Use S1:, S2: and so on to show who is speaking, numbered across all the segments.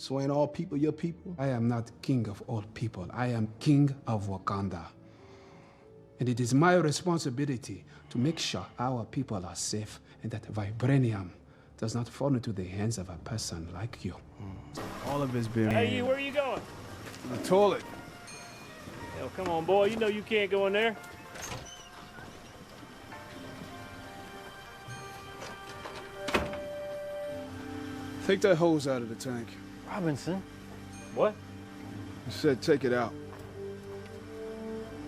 S1: So ain't all people your people?
S2: I am not king of all people. I am king of Wakanda. And it is my responsibility to make sure our people are safe and that vibranium does not fall into the hands of a person like you.
S1: All of it's been...
S3: Hey, where are you going?
S1: The toilet.
S3: Hell, come on, boy. You know you can't go in there.
S1: Take that hose out of the tank.
S4: Robinson?
S3: What?
S1: I said take it out.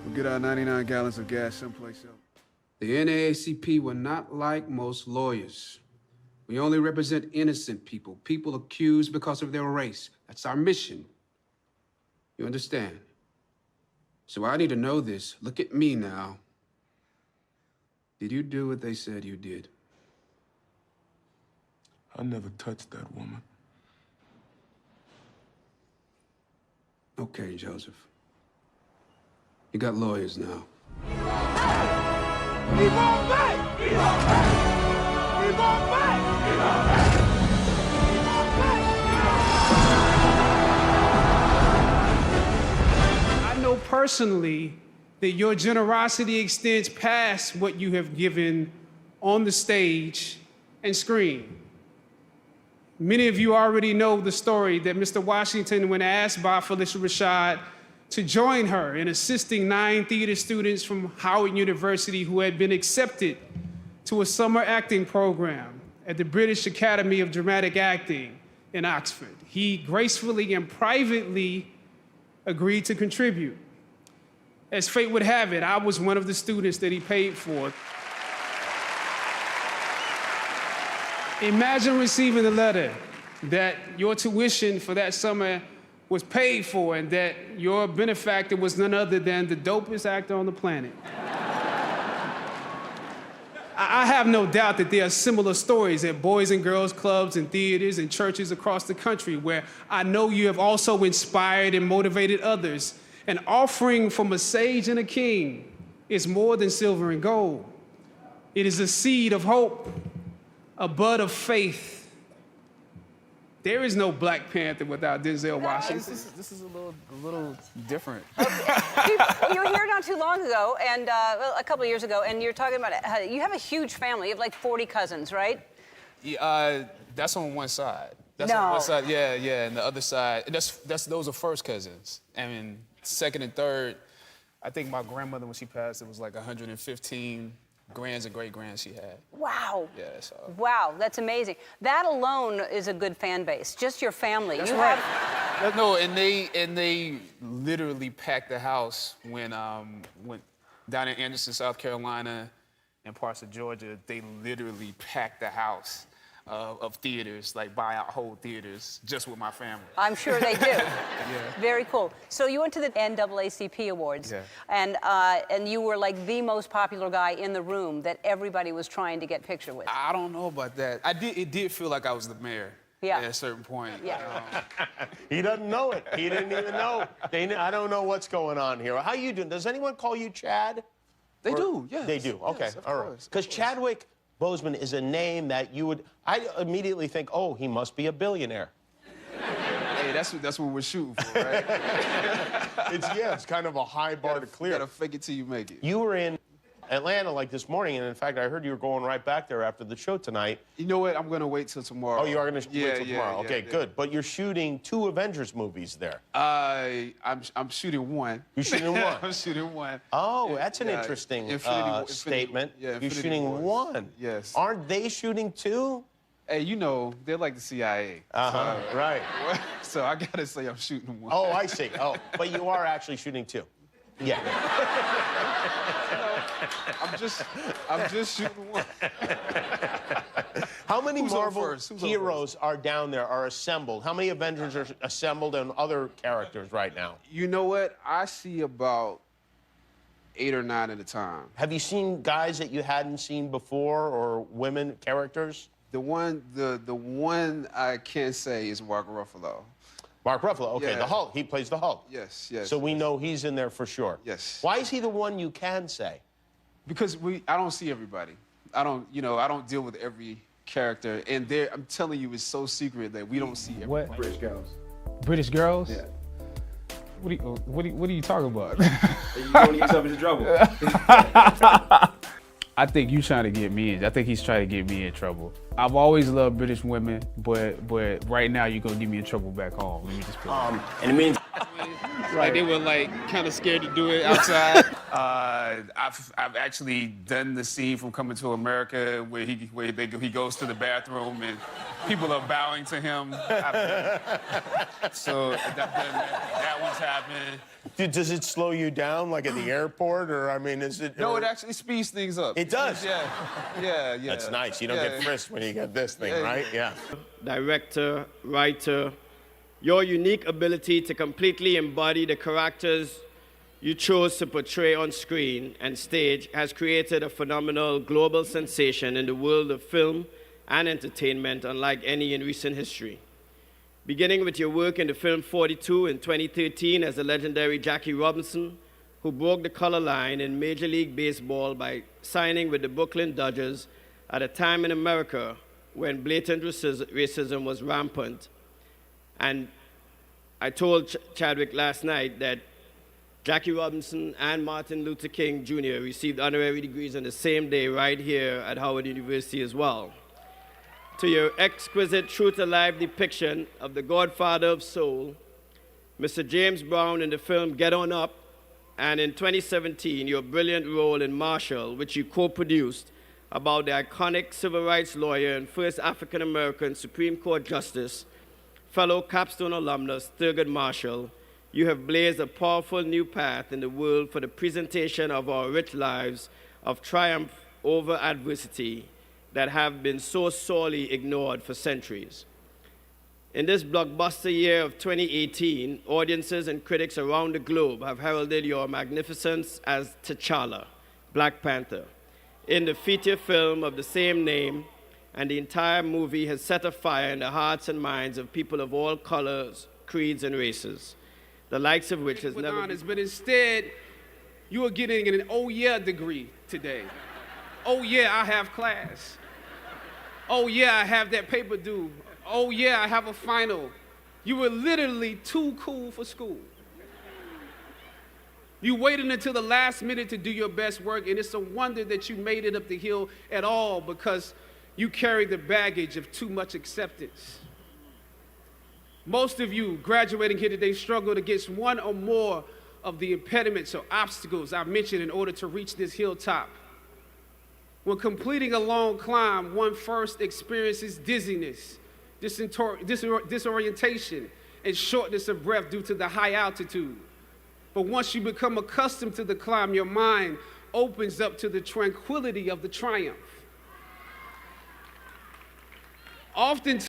S1: We'll get our 99 gallons of gas someplace else.
S2: The NAACP were not like most lawyers. We only represent innocent people, people accused because of their race. That's our mission. You understand? So I need to know this. Look at me now. Did you do what they said you did?
S5: I never touched that woman.
S2: Okay, Joseph. You got lawyers now.
S6: He won't back! He won't back! He won't back! He won't back! He won't back!
S2: I know personally that your generosity extends past what you have given on the stage and screen. Many of you already know the story that Mr. Washington, when asked by Felicia Rashad to join her in assisting 9 theater students from Howard University who had been accepted to a summer acting program at the British Academy of Dramatic Acting in Oxford, he gracefully and privately agreed to contribute. As fate would have it, I was one of the students that he paid for. Imagine receiving a letter that your tuition for that summer was paid for and that your benefactor was none other than the dopest actor on the planet. I have no doubt that there are similar stories at boys and girls clubs and theaters and churches across the country where I know you have also inspired and motivated others. An offering from a sage and a king is more than silver and gold. It is a seed of hope, a bud of faith. There is no Black Panther without Denzel Washington.
S7: This is a little different.
S8: You were here not too long ago, and well, a couple of years ago, and you're talking about you have a huge family. You have like 40 cousins, right?
S7: Yeah, that's on one side. That's on one side. Yeah, and the other side. Those are first cousins. I mean, second and third. I think my grandmother, when she passed, it was like 115 grands and great-grands she had.
S8: Wow.
S7: Yeah, so.
S8: Wow, that's amazing. That alone is a good fan base. Just your family.
S7: That's right. No, and they literally packed the house when down in Anderson, South Carolina, and parts of Georgia. They literally packed the house of theaters, like buy out whole theaters, just with my family.
S8: I'm sure they do.
S7: Yeah.
S8: Very cool. So you went to the NAACP Awards, and you were like the most popular guy in the room that everybody was trying to get picture with.
S7: I don't know about that. It did feel like I was the mayor.
S8: Yeah.
S7: At a certain point.
S8: Yeah.
S4: He doesn't know it. He didn't even know. I don't know what's going on here. How you doing? Does anyone call you Chad?
S7: They do, yes.
S4: They do, okay,
S7: Yes, of
S4: all right.
S7: course,
S4: Because Chadwick Boseman is a name that I immediately think, oh, he must be a billionaire.
S7: Hey, that's what we're shooting for, right?
S4: It's kind of a high bar to clear.
S7: You gotta fake it till you make it.
S4: You were in Atlanta like this morning, and in fact, I heard you were going right back there after the show tonight.
S7: You know what? I'm gonna wait till tomorrow.
S4: Oh, you are gonna wait till tomorrow? Okay,
S7: yeah.
S4: good. But you're shooting 2 Avengers movies there.
S7: I'm shooting one.
S4: You're shooting one?
S7: I'm shooting one.
S4: Oh, that's an interesting statement.
S7: Yeah,
S4: you're shooting one.
S7: Yes.
S4: Aren't they shooting 2?
S7: Hey, you know, they're like the CIA.
S4: Right.
S7: So I gotta say I'm shooting one.
S4: Oh, I see. Oh, but you are actually shooting 2. Yeah.
S7: I'm just shooting one.
S4: How many
S7: Who's on
S4: Marvel
S7: first?
S4: heroes are down there, are assembled? How many Avengers are assembled and other characters right now?
S7: You know what? I see about 8 or 9 at a time.
S4: Have you seen guys that you hadn't seen before, or women characters?
S7: The one I can say is Mark Ruffalo.
S4: Mark Ruffalo, okay,
S7: Yeah.
S4: the Hulk. He plays the Hulk.
S7: Yes.
S4: So we know he's in there for sure.
S7: Yes.
S4: Why is he the one you can say?
S7: Because I don't see everybody. I don't deal with every character, and I'm telling you, it's so secret that we don't see everybody.
S1: Bridge goes.
S7: British girls?
S9: Yeah.
S7: What are you talking about?
S9: You want to get yourself into trouble.
S7: I think you trying to get me in. I think he's trying to get me in trouble. I've always loved British women, but right now you're gonna get me in trouble back home. Let me just put it.
S4: And it means
S7: Like they were like kind of scared to do it outside. I've actually done the scene from Coming to America where he goes to the bathroom and people are bowing to him. So that one's happened.
S4: does it slow you down like at the airport, or I mean, is it?
S7: No, it actually speeds things up.
S4: It does.
S7: Yeah.
S4: That's nice. You don't get frisked when you get this thing, right? Yeah.
S10: Director, writer, your unique ability to completely embody the characters you chose to portray on screen and stage has created a phenomenal global sensation in the world of film and entertainment unlike any in recent history. Beginning with your work in the film 42 in 2013 as the legendary Jackie Robinson, who broke the color line in Major League Baseball by signing with the Brooklyn Dodgers at a time in America when blatant racism was rampant. And I told Chadwick last night that Jackie Robinson and Martin Luther King Jr. received honorary degrees on the same day right here at Howard University as well. To your exquisite, true-to-life depiction of the Godfather of Soul, Mr. James Brown in the film Get On Up, and in 2017, your brilliant role in Marshall, which you co-produced, about the iconic civil rights lawyer and first African-American Supreme Court Justice, fellow Capstone alumnus Thurgood Marshall, you have blazed a powerful new path in the world for the presentation of our rich lives of triumph over adversity that have been so sorely ignored for centuries. In this blockbuster year of 2018, audiences and critics around the globe have heralded your magnificence as T'Challa, Black Panther, in the feature film of the same name, and the entire movie has set afire in the hearts and minds of people of all colors, creeds, and races, the likes of which has never been.
S2: But instead, you are getting an oh yeah degree today. Oh yeah, I have class. Oh yeah, I have that paper due. Oh yeah, I have a final. You were literally too cool for school. You waited until the last minute to do your best work, and it's a wonder that you made it up the hill at all because you carried the baggage of too much acceptance. Most of you graduating here today struggled against one or more of the impediments or obstacles I mentioned in order to reach this hilltop. When completing a long climb, one first experiences dizziness, disorientation, and shortness of breath due to the high altitude. But once you become accustomed to the climb, your mind opens up to the tranquility of the triumph. Often